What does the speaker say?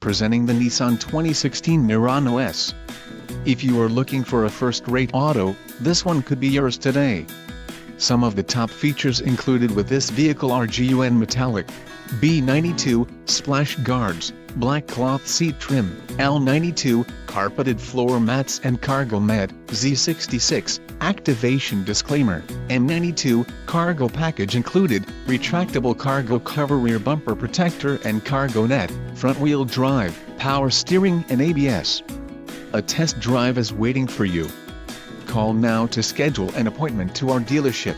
presenting the Nissan 2016 Murano S. If you are looking for a first-rate auto, this one could be yours today. Some of the top features included with this vehicle are GUN metallic, B92, splash guards, black cloth seat trim, L92, carpeted floor mats and cargo mat, Z66, activation disclaimer, M92, cargo package included, retractable cargo cover, rear bumper protector and cargo net, front-wheel drive, power steering and ABS. A test drive is waiting for you. Call now to schedule an appointment to our dealership.